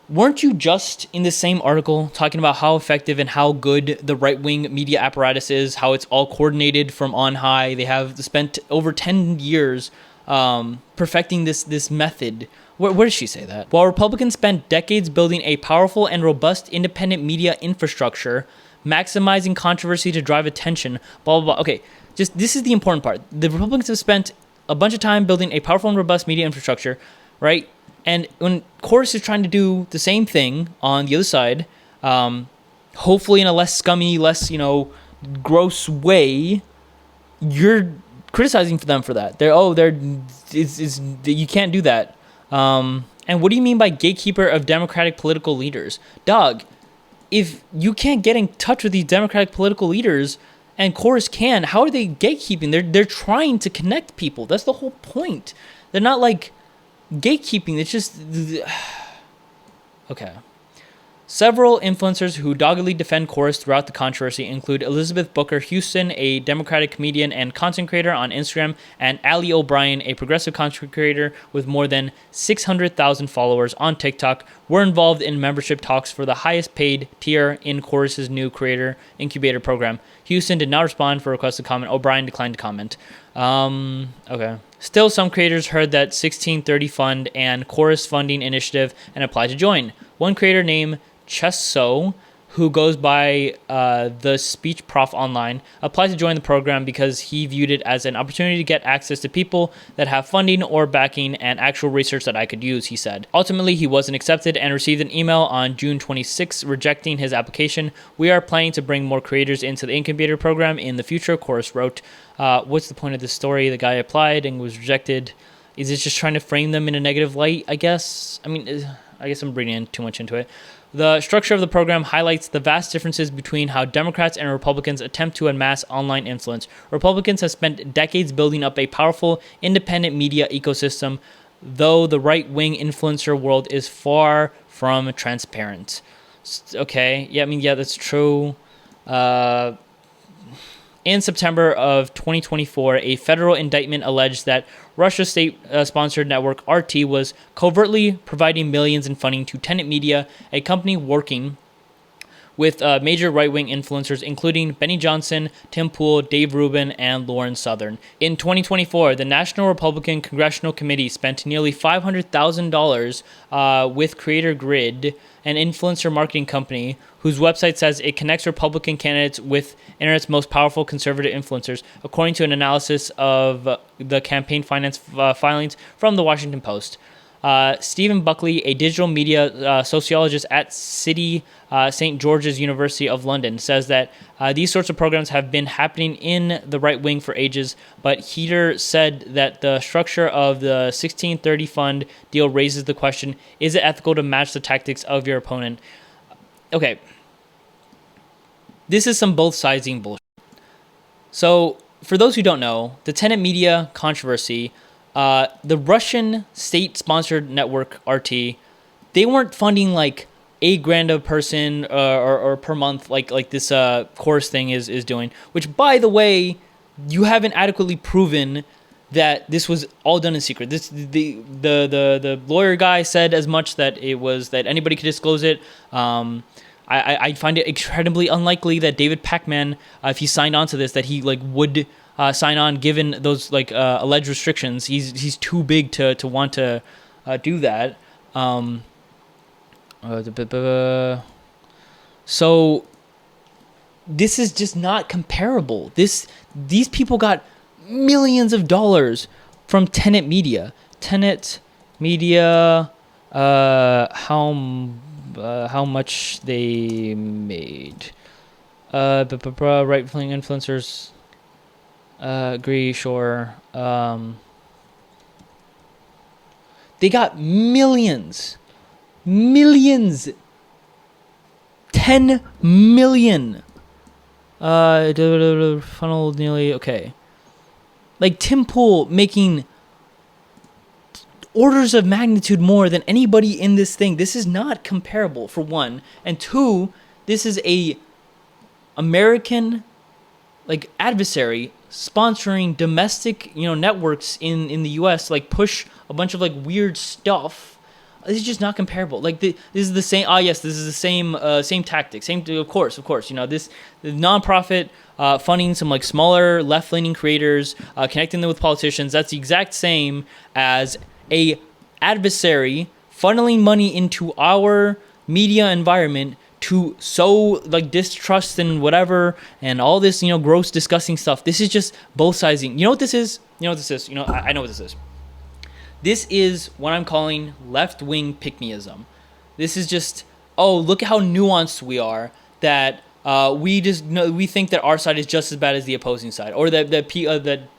Weren't you just in the same article talking about how effective and how good the right-wing media apparatus is, how it's all coordinated from on high? They have spent over 10 years perfecting this method. Where did she say that? While Republicans spent decades building a powerful and robust independent media infrastructure, maximizing controversy to drive attention, blah, blah, blah. Okay, this is the important part. The Republicans have spent a bunch of time building a powerful and robust media infrastructure, right? And when Chorus is trying to do the same thing on the other side, hopefully in a less scummy, less, gross way, you're criticizing them for that. You can't do that. And what do you mean by gatekeeper of Democratic political leaders? Dog, if you can't get in touch with these Democratic political leaders and Chorus can, how are they gatekeeping? They're trying to connect people. That's the whole point. They're not gatekeeping. It's just okay. Several influencers who doggedly defend Chorus throughout the controversy include Elizabeth Booker Houston, a Democratic comedian and content creator on Instagram, and Ali O'Brien, a progressive content creator with more than 600,000 followers on TikTok, were involved in membership talks for the highest paid tier in Chorus's new creator incubator program. Houston did not respond for requests to comment. O'Brien declined to comment. Okay. Still, some creators heard that 1630 Fund and Chorus funding initiative and applied to join. One creator named Chesso, who goes by the Speech Prof online, applied to join the program because he viewed it as an opportunity to get access to people that have funding or backing and actual research that I could use, he said. Ultimately, he wasn't accepted and received an email on June 26 rejecting his application. We are planning to bring more creators into the incubator program in the future, Chorus wrote. What's the point of this story? The guy applied and was rejected. Is it just trying to frame them in a negative light, I guess? I guess I'm reading too much into it. The structure of the program highlights the vast differences between how Democrats and Republicans attempt to amass online influence. Republicans have spent decades building up a powerful, independent media ecosystem, though the right-wing influencer world is far from transparent. Okay, yeah, that's true. In September of 2024, a federal indictment alleged that Russia's state-sponsored network RT was covertly providing millions in funding to Tenet Media, a company working with major right-wing influencers including Benny Johnson, Tim Pool, Dave Rubin, and Lauren Southern. In 2024, the National Republican Congressional Committee spent nearly $500,000 with Creator Grid, an influencer marketing company whose website says it connects Republican candidates with internet's most powerful conservative influencers, according to an analysis of the campaign finance filings from the Washington Post. Stephen Buckley, a digital media sociologist at City St. George's University of London, says that these sorts of programs have been happening in the right wing for ages, but Heater said that the structure of the 1630 fund deal raises the question, is it ethical to match the tactics of your opponent? Okay. This is some both-siding bullshit. So, for those who don't know, the Tenet Media controversy, the Russian state-sponsored network RT, they weren't funding like $8,000 a person or per month like this course thing is doing. Which, by the way, you haven't adequately proven that this was all done in secret. The lawyer guy said as much, that it was that anybody could disclose it. I find it incredibly unlikely that David Pacman, if he signed on to this, that he would sign on given those alleged restrictions. He's too big to want to do that. So this is just not comparable. These people got millions of dollars from Tenet Media. Tenet Media, how much they made. Right-wing influencers agree, sure. They got millions. 10 million. Funneled nearly, okay. Like Tim Pool making orders of magnitude more than anybody in this thing. This is not comparable, for one. And two, this is a American adversary sponsoring domestic networks in the US, push a bunch of weird stuff. This is just not comparable. This is the same. Yes, this is the same tactic. Same, of course. This the nonprofit funding some smaller left-leaning creators, connecting them with politicians. That's the exact same as a adversary funneling money into our media environment to sow distrust and whatever and all this gross, disgusting stuff. This is just both siding. You know what this is? I know what this is. This is what I'm calling left-wing pick-meism. This is just, oh, look at how nuanced we are, that we think that our side is just as bad as the opposing side, or that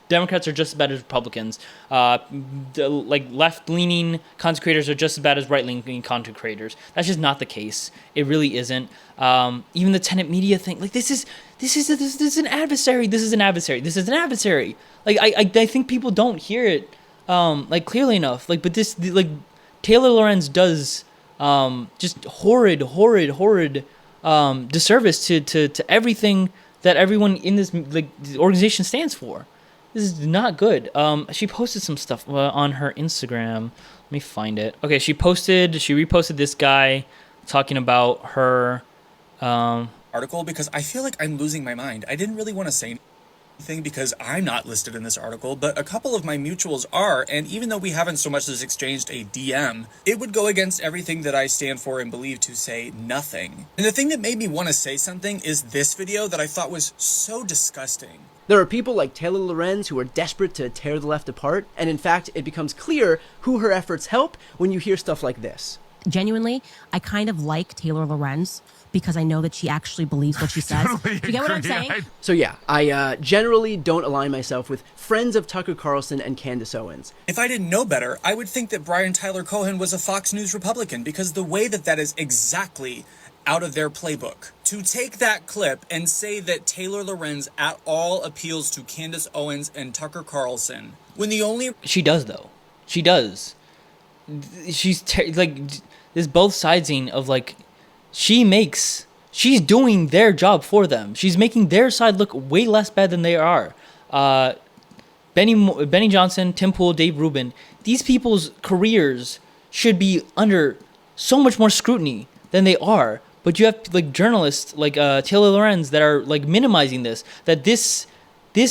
Democrats are just as bad as Republicans. Left-leaning content creators are just as bad as right-leaning content creators. That's just not the case. It really isn't. Even the Tenet Media thing, this is an adversary. This is an adversary. I think people don't hear it clearly enough. But this Taylor Lorenz does just horrid disservice to everything that everyone in this organization stands for. This is not good. She posted some stuff on her Instagram. Let me find it. Okay, she reposted this guy talking about her article, because I feel like I'm losing my mind. I didn't really want to say anything because I'm not listed in this article, but a couple of my mutuals are, and even though we haven't so much as exchanged a DM, it would go against everything that I stand for and believe to say nothing. And the thing that made me want to say something is this video that I thought was so disgusting. There are people like Taylor Lorenz who are desperate to tear the left apart, and in fact, it becomes clear who her efforts help when you hear stuff like this. Genuinely, I kind of like Taylor Lorenz because I know that she actually believes what she says. Totally Do you get what I'm agree. saying? So yeah, I generally don't align myself with friends of Tucker Carlson and Candace Owens. If I didn't know better, I would think that Brian Tyler Cohen was a Fox News Republican, because the way that is exactly out of their playbook. To take that clip and say that Taylor Lorenz at all appeals to Candace Owens and Tucker Carlson, when the only... She does, though. She does. She's there's both sidesing of she's doing their job for them. She's making their side look way less bad than they are. Benny Johnson, Tim Pool, Dave Rubin, these people's careers should be under so much more scrutiny than they are. But you have journalists like Taylor Lorenz that are minimizing this. That this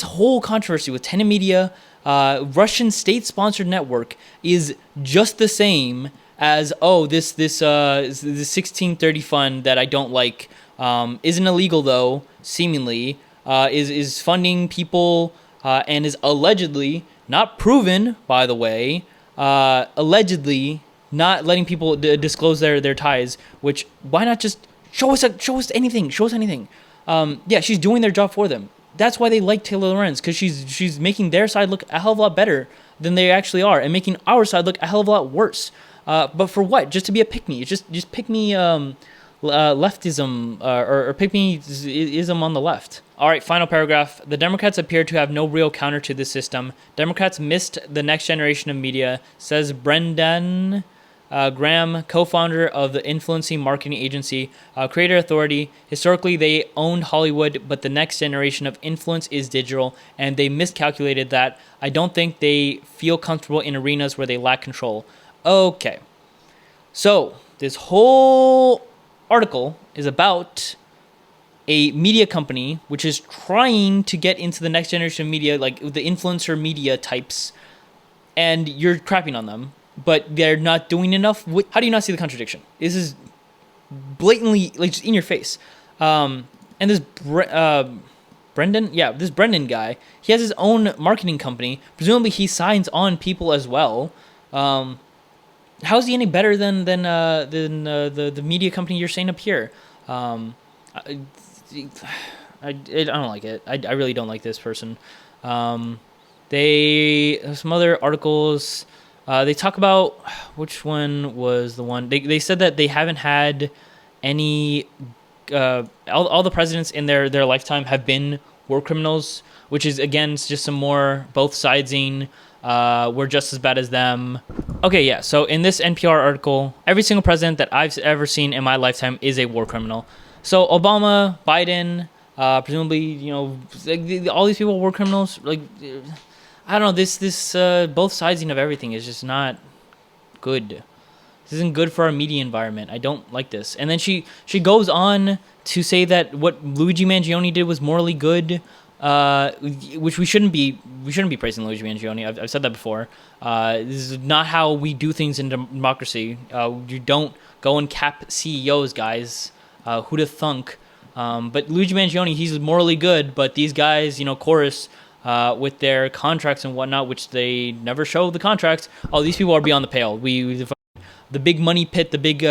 whole controversy with Tenet Media, Russian state-sponsored network, is just the same as this 1630 fund that I don't like, isn't illegal though, seemingly, is funding people and is allegedly, not proven by the way, allegedly not letting people disclose their ties. Which, why not just show us anything? Show us anything. Yeah, she's doing their job for them. That's why they like Taylor Lorenz, because she's making their side look a hell of a lot better than they actually are, and making our side look a hell of a lot worse. But for what? Just to be a pick-me. Just pick-me leftism, or pick-me-ism on the left. All right, final paragraph. The Democrats appear to have no real counter to this system. Democrats missed the next generation of media, says Brendan Graham, co-founder of the influencing marketing agency Creator Authority. Historically, they owned Hollywood, but the next generation of influence is digital, and they miscalculated that. I don't think they feel comfortable in arenas where they lack control. Okay, so this whole article is about a media company which is trying to get into the next generation of media, like the influencer media types, and you're crapping on them, but they're not doing enough. How do you not see the contradiction? This is blatantly, like, just in your face. And this Brendan guy, he has his own marketing company. Presumably he signs on people as well. How is he any better than the media company you're saying up here? I don't like it. I really don't like this person. Some other articles. They talk about, which one was the one? They said that they haven't had any. All the presidents in their lifetime have been war criminals, which is, again, just some more both sidesing. We're just as bad as them. Okay, yeah. So in this NPR article, every single president that I've ever seen in my lifetime is a war criminal. So Obama, Biden, presumably, all these people are war criminals. Like, I don't know. This both sidesing of everything is just not good. This isn't good for our media environment. I don't like this. And then she goes on to say that what Luigi Mangione did was morally good. Which we shouldn't be praising Luigi Mangione. I've said that before. This is not how we do things in democracy. You don't go and cap CEOs, guys. Who'd have thunk? But Luigi Mangione, he's morally good. But these guys, Chorus, with their contracts and whatnot, which they never show the contracts. Oh, these people are beyond the pale. The big money pit, the big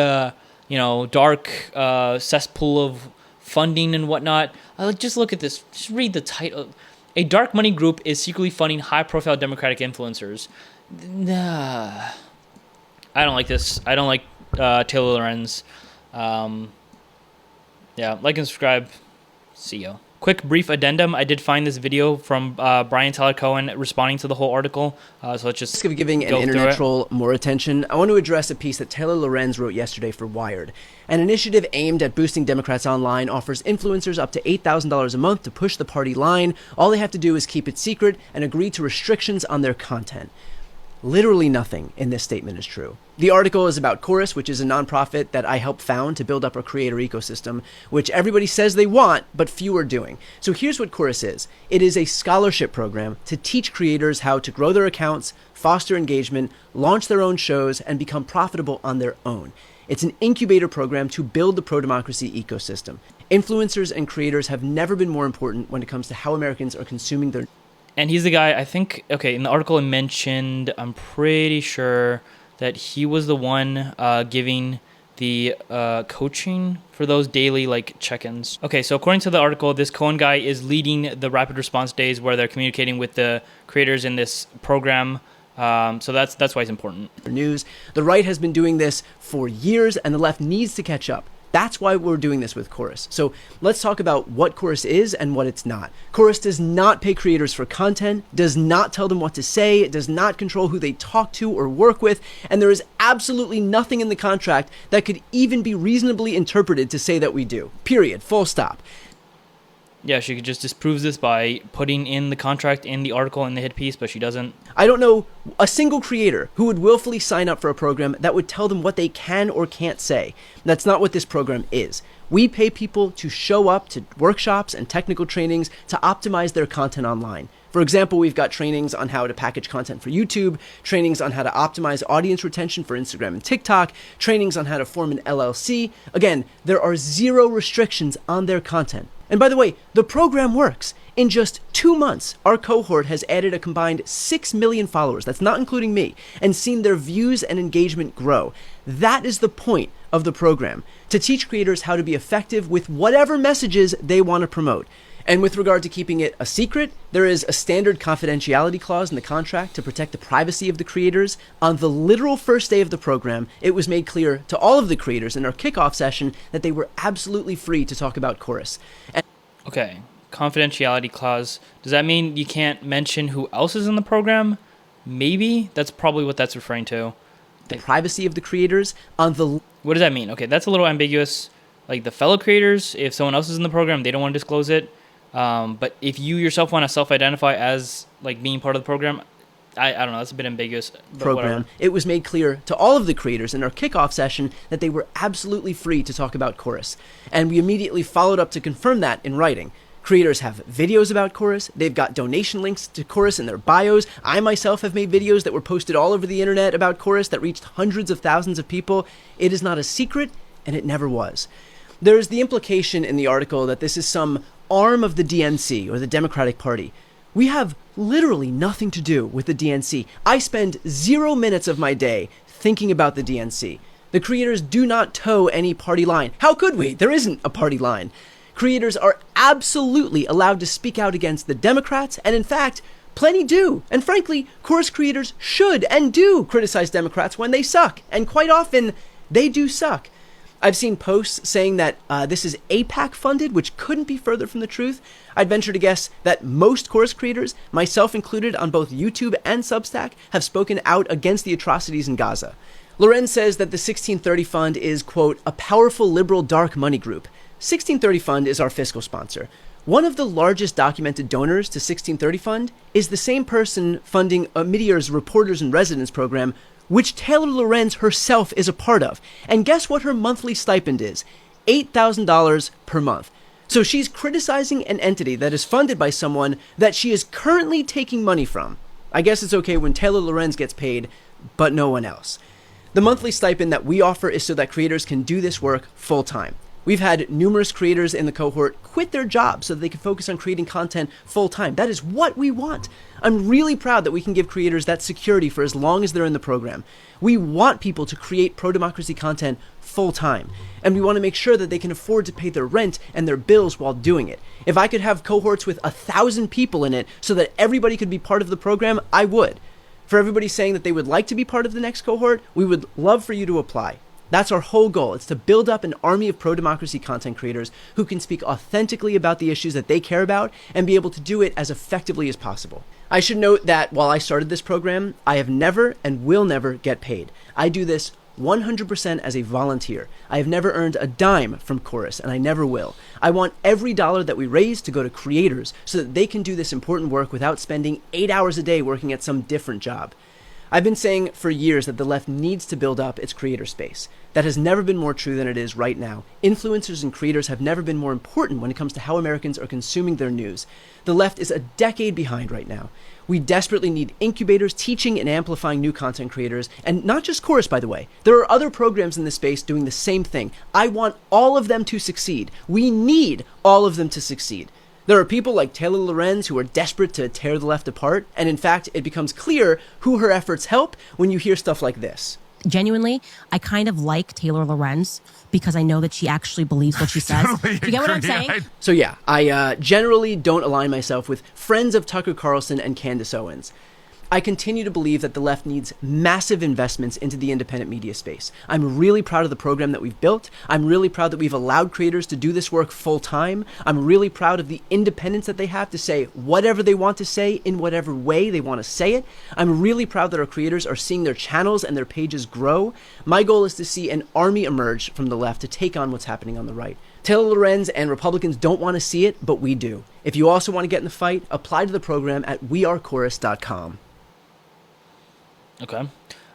dark cesspool of funding and whatnot. Just look at this. Just read the title. A dark money group is secretly funding high-profile Democratic influencers. I don't like this. I don't like Taylor Lorenz. Yeah, like and subscribe. See ya. Quick, brief addendum. I did find this video from Brian Tyler Cohen responding to the whole article. So let's just of giving an internet troll more attention, I want to address a piece that Taylor Lorenz wrote yesterday for Wired. An initiative aimed at boosting Democrats online offers influencers up to $8,000 a month to push the party line. All they have to do is keep it secret and agree to restrictions on their content. Literally nothing in this statement is true. The article is about Chorus, which is a nonprofit that I helped found to build up a creator ecosystem, which everybody says they want, but few are doing. So here's what Chorus is. It is a scholarship program to teach creators how to grow their accounts, foster engagement, launch their own shows, and become profitable on their own. It's an incubator program to build the pro-democracy ecosystem. Influencers and creators have never been more important when it comes to how Americans are consuming their... And he's the guy, I think, okay, in the article it mentioned, I'm pretty sure that he was the one giving the coaching for those daily, check-ins. Okay, so according to the article, this Cohen guy is leading the rapid response days where they're communicating with the creators in this program. So that's why it's important. News. The right has been doing this for years, and the left needs to catch up. That's why we're doing this with Chorus. So let's talk about what Chorus is and what it's not. Chorus does not pay creators for content, does not tell them what to say, does not control who they talk to or work with, and there is absolutely nothing in the contract that could even be reasonably interpreted to say that we do. Period. Full stop. Yeah, she could just disprove this by putting in the contract in the article in the hit piece, but she doesn't. I don't know a single creator who would willfully sign up for a program that would tell them what they can or can't say. That's not what this program is. We pay people to show up to workshops and technical trainings to optimize their content online. For example, we've got trainings on how to package content for YouTube, trainings on how to optimize audience retention for Instagram and TikTok, trainings on how to form an LLC. Again, there are zero restrictions on their content. And by the way, the program works. In just 2 months, our cohort has added a combined 6 million followers, that's not including me, and seen their views and engagement grow. That is the point of the program, to teach creators how to be effective with whatever messages they want to promote. And with regard to keeping it a secret, there is a standard confidentiality clause in the contract to protect the privacy of the creators. On the literal first day of the program, it was made clear to all of the creators in our kickoff session that they were absolutely free to talk about Chorus. Okay, confidentiality clause. Does that mean you can't mention who else is in the program? Maybe. That's probably what that's referring to. The privacy of the creators on the... What does that mean? Okay, that's a little ambiguous. Like the fellow creators, if someone else is in the program, they don't want to disclose it. But if you yourself want to self-identify as like being part of the program, I don't know, that's a bit ambiguous. Program, it was made clear to all of the creators in our kickoff session that they were absolutely free to talk about Chorus. And we immediately followed up to confirm that in writing. Creators have videos about Chorus. They've got donation links to Chorus in their bios. I myself have made videos that were posted all over the internet about Chorus that reached hundreds of thousands of people. It is not a secret, and it never was. There's the implication in the article that this is some arm of the DNC, or the Democratic Party. We have literally nothing to do with the DNC. I spend 0 minutes of my day thinking about the DNC. The creators do not toe any party line. How could we? There isn't a party line. Creators are absolutely allowed to speak out against the Democrats, and in fact, plenty do. And frankly, Chorus creators should and do criticize Democrats when they suck, and quite often, they do suck. I've seen posts saying that this is APAC funded, which couldn't be further from the truth. I'd venture to guess that most Chorus creators, myself included on both YouTube and Substack, have spoken out against the atrocities in Gaza. Lorenz says that the 1630 Fund is, quote, a powerful liberal dark money group. 1630 Fund is our fiscal sponsor. One of the largest documented donors to 1630 Fund is the same person funding Meteor's Reporters in Residence program, which Taylor Lorenz herself is a part of. And guess what her monthly stipend is? $8,000 per month. So she's criticizing an entity that is funded by someone that she is currently taking money from. I guess it's okay when Taylor Lorenz gets paid, but no one else. The monthly stipend that we offer is so that creators can do this work full time. We've had numerous creators in the cohort quit their jobs so that they can focus on creating content full time. That is what we want. I'm really proud that we can give creators that security for as long as they're in the program. We want people to create pro-democracy content full time, and we want to make sure that they can afford to pay their rent and their bills while doing it. If I could have cohorts with 1,000 people in it so that everybody could be part of the program, I would. For everybody saying that they would like to be part of the next cohort, we would love for you to apply. That's our whole goal. It's to build up an army of pro-democracy content creators who can speak authentically about the issues that they care about and be able to do it as effectively as possible. I should note that while I started this program, I have never and will never get paid. I do this 100% as a volunteer. I have never earned a dime from Chorus, and I never will. I want every dollar that we raise to go to creators so that they can do this important work without spending 8 hours a day working at some different job. I've been saying for years that the left needs to build up its creator space. That has never been more true than it is right now. Influencers and creators have never been more important when it comes to how Americans are consuming their news. The left is a decade behind right now. We desperately need incubators teaching and amplifying new content creators, and not just Chorus, by the way. There are other programs in this space doing the same thing. I want all of them to succeed. We need all of them to succeed. There are people like Taylor Lorenz who are desperate to tear the left apart, and in fact, it becomes clear who her efforts help when you hear stuff like this. Genuinely, I kind of like Taylor Lorenz because I know that she actually believes what she says. Do you get what I'm saying? So yeah, I generally don't align myself with friends of Tucker Carlson and Candace Owens. I continue to believe that the left needs massive investments into the independent media space. I'm really proud of the program that we've built. I'm really proud that we've allowed creators to do this work full time. I'm really proud of the independence that they have to say whatever they want to say in whatever way they want to say it. I'm really proud that our creators are seeing their channels and their pages grow. My goal is to see an army emerge from the left to take on what's happening on the right. Taylor Lorenz and Republicans don't want to see it, but we do. If you also want to get in the fight, apply to the program at wearechorus.com. Okay.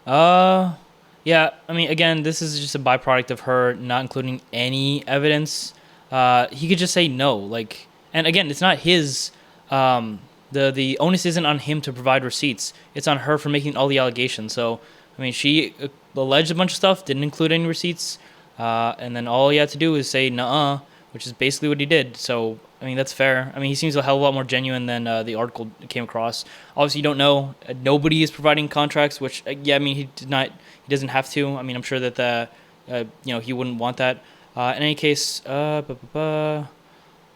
Yeah, I mean, again, this is just a byproduct of her not including any evidence. He could just say no, like, and again, it's not his, the onus isn't on him to provide receipts. It's on her for making all the allegations. So, I mean, she alleged a bunch of stuff, didn't include any receipts, and then all he had to do is say nuh-uh, which is basically what he did. So, I mean, that's fair. I mean, he seems a hell of a lot more genuine than the article came across. Obviously, you don't know. Nobody is providing contracts, which, yeah, I mean, he doesn't have to. I mean, I'm sure that he wouldn't want that. In any case, anything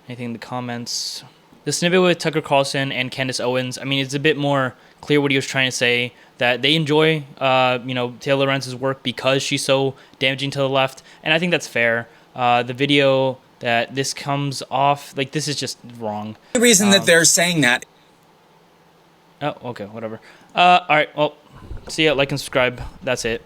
in the comments. The snippet with Tucker Carlson and Candace Owens, I mean, it's a bit more clear what he was trying to say, that they enjoy, Taylor Lorenz's work because she's so damaging to the left, and I think that's fair. The video that this comes off, like, this is just wrong. The reason that they're saying that. Oh, okay, whatever. All right, well, see ya, like and subscribe. That's it.